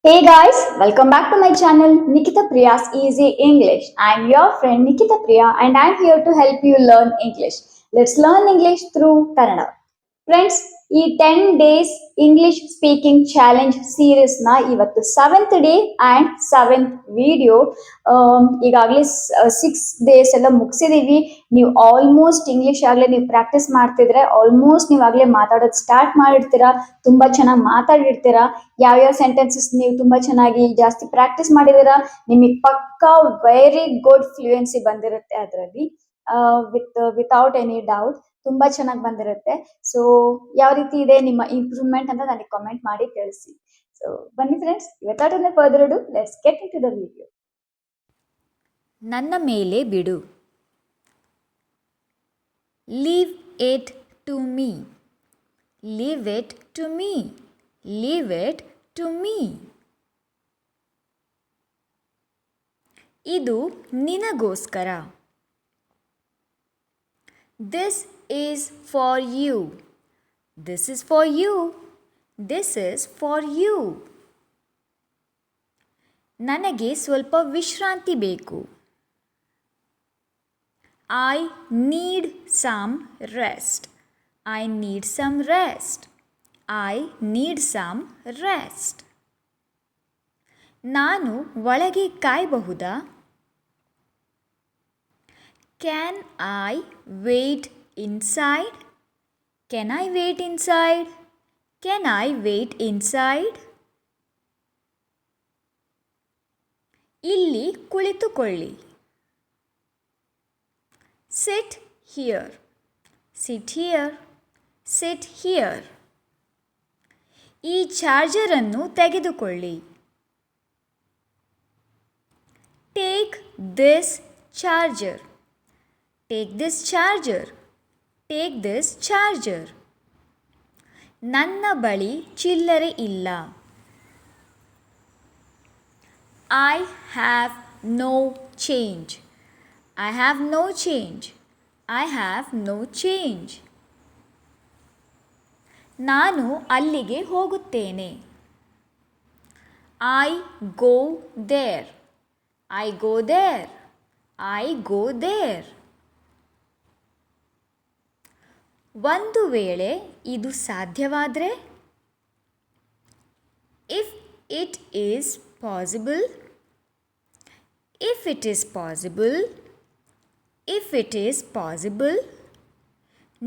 Hey guys, welcome back to my channel Nikita Priya's Easy English. I'm your friend Nikita Priya and I'm here to help you learn English. Let's learn English through Kannada. Friends ಈ 10 days English speaking challenge series ನ ಇವತ್ತು 7th day and 7th video. ಈಗಾಗಲೇ 6 days ಎಲ್ಲ ಮುಗಿಸಿದೀವಿ. ನೀವು almost English ಆಗ್ಲೇ ನೀವು practice ಮಾಡ್ತಿದ್ರೆ almost ನೀವು ಆಗ್ಲೇ ಮಾತಾಡೋದು ಸ್ಟಾರ್ಟ್ ಮಾಡಿರ್ತೀರಾ. ತುಂಬಾ ಚೆನ್ನಾಗಿ ಮಾತಾಡಿರ್ತೀರಾ. ಯಾವ್ಯಾವ ಸೆಂಟೆನ್ಸಸ್ ನೀವು ತುಂಬಾ ಚೆನ್ನಾಗಿ ಜಾಸ್ತಿ ಪ್ರಾಕ್ಟೀಸ್ ಮಾಡಿದೀರಾ, ನಿಮಗೆ ಪಕ್ಕಾ ವೆರಿ ಗುಡ್ ಫ್ಲೂಯೆನ್ಸಿ ಬಂದಿರುತ್ತೆ ಅದರಲ್ಲಿ. ವಿತೌಟ್ ಎನಿ ಡೌಟ್ ತುಂಬಾ ಚೆನ್ನಾಗಿ ಬಂದಿರುತ್ತೆ. ಸೊ ಯಾವ ರೀತಿ ಇದೆ ನಿಮ್ಮ ಇಂಪ್ರೂವ್ಮೆಂಟ್ ಅಂತ ನನಗೆ ಕಾಮೆಂಟ್ ಮಾಡಿ ತಿಳಿಸಿ. ಸೊ ಬನ್ನಿ friends, without any further ado let's get into the video. ನನ್ನ ಮೇಲೆ ಬಿಡು. Leave it to me. Leave it to me. Leave it to me. ಇದು ನಿನಗೋಸ್ಕರ. This is for you. This is for you. This is for you. ನನಗೆ ಸ್ವಲ್ಪ ವಿಶ್ರಾಂತಿ ಬೇಕು. I need some rest. I need some rest. I need some rest. ನಾನು ಒಳಗೆ ಕಾಯಬಹುದಾ? Can I wait inside? Can I wait inside? Can I wait inside? ಇಲ್ಲಿ ಕುಳಿತುಕೊಳ್ಳಿ. Sit here. Sit here. Sit here. ಈ ಚಾರ್ಜರನ್ನು ತೆಗೆದುಕೊಳ್ಳಿ. Take this charger. Take this charger. Take this charger. ನನ್ನ ಬಳಿ ಚಿಲ್ಲರೆ ಇಲ್ಲ. I have no change. I have no change. I have no change. ನಾನು ಅಲ್ಲಿಗೆ ಹೋಗುತ್ತೇನೆ. I go there. I go there. I go there. ಒಂದು ವೇಳೆ ಇದು ಸಾಧ್ಯವಾದರೆ, if it is possible. If it is possible. If it is possible.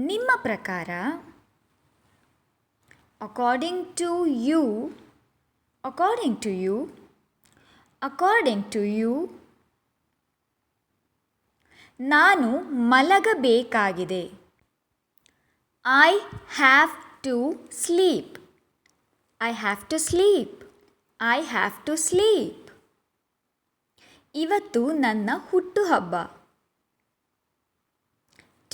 ನಿಮ್ಮ ಪ್ರಕಾರ. According to you. According to you. According to you. ನಾನು ಮಲಗಬೇಕಾಗಿದೆ. I have to sleep. I have to sleep. I have to sleep. ಇವತ್ತು ನನ್ನ ಹುಟ್ಟುಹಬ್ಬ.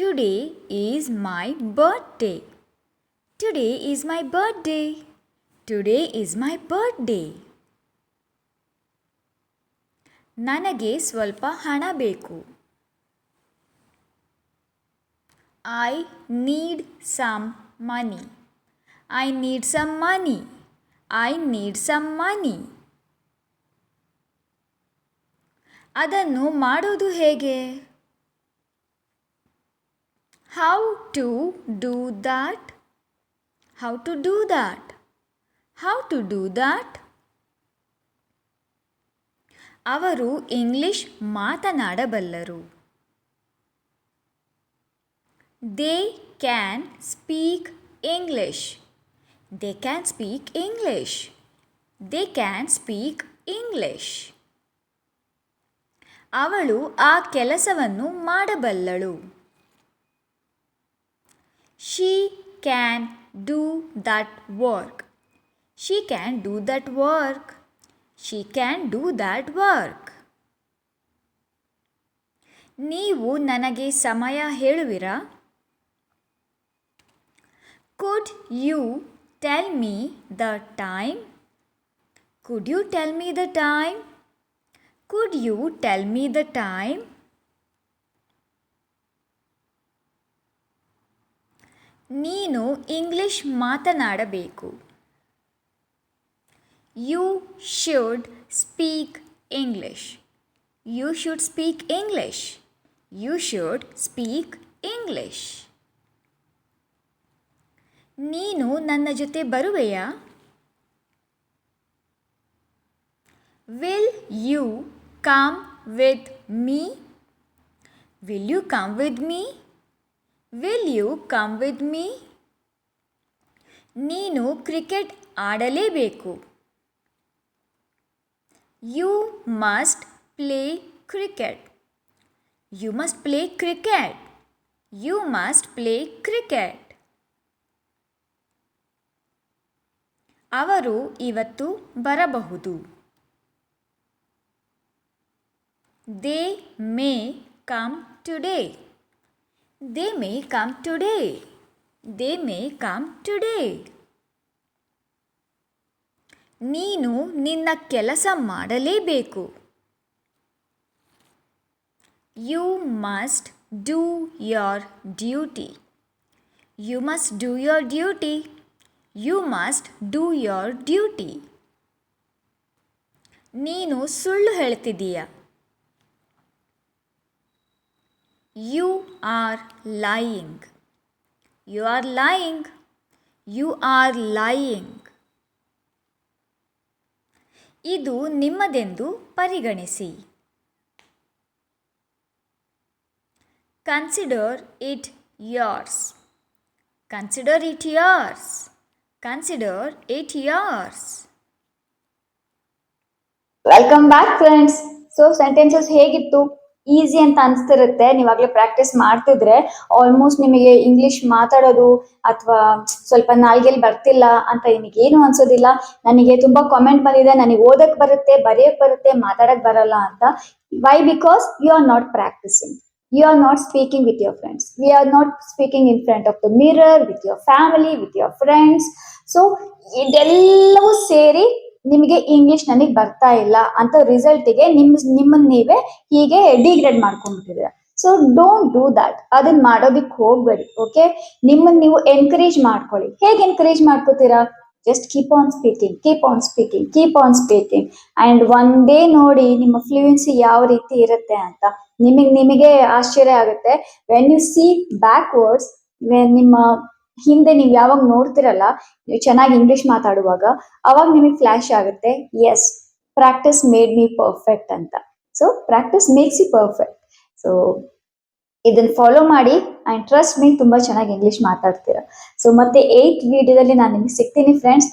Today is my birthday. Today is my birthday. Today is my birthday. ನನಗೆ ಸ್ವಲ್ಪ ಹಣ ಬೇಕು. I need some money. I need some money. I need some money. ಅದನ್ನು ಮಾಡೋದು ಹೇಗೆ? How to do that? How to do that? How to do that? ಅವರು English ಮಾತನಾಡಬಲ್ಲರು. They can speak English. They can speak English. They can speak English. ಅವಳು ಆ ಕೆಲಸವನ್ನು ಮಾಡಬಲ್ಲಳು. She can do that work. She can do that work. She can do that work. ನೀವು ನನಗೆ ಸಮಯ ಹೇಳುವಿರಾ? Could you tell me the time? Could you tell me the time? Could you tell me the time? ನೀನು English ಮಾತನಾಡಬೇಕು. You should speak English. You should speak English. You should speak English. ನೀನು ನನ್ನ ಜೊತೆ ಬರುವೆಯಾ? Will you come with me? Will you come with me? Will you come with me? ನೀನು cricket ಆಡಲೇಬೇಕು. You must play cricket. You must play cricket. You must play cricket. ಅವರು ಇವತ್ತು ಬರಬಹುದು. They may come today. They may come today. They may come today. ನೀನು ನಿನ್ನ ಕೆಲಸ ಮಾಡಲೇಬೇಕು. You must do your duty. You must do your duty. You must do your duty. ನೀನು ಸುಳ್ಳು ಹೇಳ್ತಿದ್ದೀಯಾ? You are lying. You are lying. You are lying. ಇದು ನಿಮ್ಮದೆಂದು ಪರಿಗಣಿಸಿ. Consider it yours. Consider it yours. Consider it yours. Welcome back friends. So sentences ಹೇಗಿತ್ತು? Easy ಅಂತ ಅನ್ಸ್ತಿರುತ್ತೆ. ನೀವಾಗ್ಲೇ practice ಮಾಡ್ತಿದ್ರೆ almost ನಿಮಗೆ English ಮಾತಾಡೋದು ಅಥವಾ ಸ್ವಲ್ಪ ನಾಲ್ಗೆಲ್ಲಿ ಬರ್ತಿಲ್ಲ ಅಂತ ನಿಮಗೇನು ಅನ್ಸೋದಿಲ್ಲ. ನನಗೆ ತುಂಬಾ ಕಾಮೆಂಟ್ ಬಂದಿದೆ, ನನಗೆ ಓದಕ್ ಬರುತ್ತೆ, ಬರೆಯಕ್ ಬರುತ್ತೆ, ಮಾತಾಡಕ್ ಬರಲ್ಲ ಅಂತ. Why? Because you are not practising. You are not speaking with your friends. We are not speaking in front of the mirror, with your family, with your friends. So ಇದೆಲ್ಲವೂ ಸೇರಿ ನಿಮಗೆ ಇಂಗ್ಲಿಷ್ ನನಗೆ ಬರ್ತಾ ಇಲ್ಲ ಅಂತ ರಿಸಲ್ಟಿಗೆ ನಿಮ್ಮನ್ನ ನೀವೇ ಹೀಗೆ ಡಿಗ್ರೇಡ್ ಮಾಡ್ಕೊಂಡ್ಬಿಟ್ಟಿದ್ದೀರ. So don't do that. ಅದನ್ನ ಮಾಡೋದಿಕ್ ಹೋಗ್ಬೇಡಿ. ಓಕೆ, ನಿಮ್ಮನ್ನ ನೀವು ಎನ್ಕರೇಜ್ ಮಾಡ್ಕೊಳ್ಳಿ. ಹೇಗೆ ಎನ್ಕರೇಜ್ ಮಾಡ್ಕೋತೀರಾ? Just keep on speaking, keep on speaking, keep on speaking. And one day ನೋಡಿ ನಿಮ್ಮ ಫ್ಲೂಯೆನ್ಸಿ ಯಾವ ರೀತಿ ಇರುತ್ತೆ ಅಂತ ನಿಮಗೆ ಆಶ್ಚರ್ಯ ಆಗುತ್ತೆ. ವೆನ್ ಯು ಸಿ ಬ್ಯಾಕ್ವರ್ಡ್ಸ್, ನಿಮ್ಮ ಹಿಂದೆ ನೀವು ಯಾವಾಗ ನೋಡ್ತಿರಲ್ಲ ನೀವು ಚೆನ್ನಾಗಿ ಇಂಗ್ಲಿಷ್ ಮಾತಾಡುವಾಗ, ಅವಾಗ ನಿಮಗೆ ಫ್ಲಾಶ್ ಆಗುತ್ತೆ, yes, practice made me perfect ಅಂತ. So practice makes you perfect. So ಇದನ್ನ ಫಾಲೋ ಮಾಡಿ ಅಂಡ್ ಟ್ರಸ್ಟ್ ಮೀ, ತುಂಬಾ ಚೆನ್ನಾಗಿ ಇಂಗ್ಲಿಷ್ ಮಾತಾಡ್ತೀರಾ. ಸೊ ಮತ್ತೆ 8th ವಿಡಿಯೋದಲ್ಲಿ ನಾನು ನಿಮ್ಗೆ ಸಿಗ್ತೀನಿ ಫ್ರೆಂಡ್ಸ್.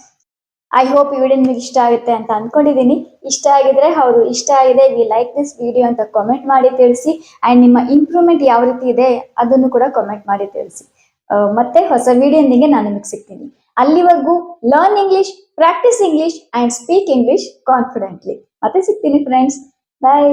ಐ ಹೋಪ್ ಈ ವಿಡಿಯೋ ನಿಮಗೆ ಇಷ್ಟ ಆಗುತ್ತೆ ಅಂತ ಅನ್ಕೊಂಡಿದ್ದೀನಿ. ಇಷ್ಟ ಆಗಿದ್ರೆ ಹೌದು ಇಷ್ಟ ಆಗಿದೆ, ವಿ ಲೈಕ್ ದಿಸ್ ವಿಡಿಯೋ ಅಂತ ಕಾಮೆಂಟ್ ಮಾಡಿ ತಿಳಿಸಿ. ಅಂಡ್ ನಿಮ್ಮ ಇಂಪ್ರೂವ್ಮೆಂಟ್ ಯಾವ ರೀತಿ ಇದೆ ಅದನ್ನು ಕೂಡ ಕಾಮೆಂಟ್ ಮಾಡಿ ತಿಳಿಸಿ. ಮತ್ತೆ ಹೊಸ ವಿಡಿಯೋದೊಂದಿಗೆ ನಾನು ನಿಮಗೆ ಸಿಗ್ತೀನಿ. ಅಲ್ಲಿವರೆಗೂ learn English, practice English and speak English confidently. ಮತ್ತೆ ಸಿಗ್ತೀನಿ ಫ್ರೆಂಡ್ಸ್. ಬಾಯ್.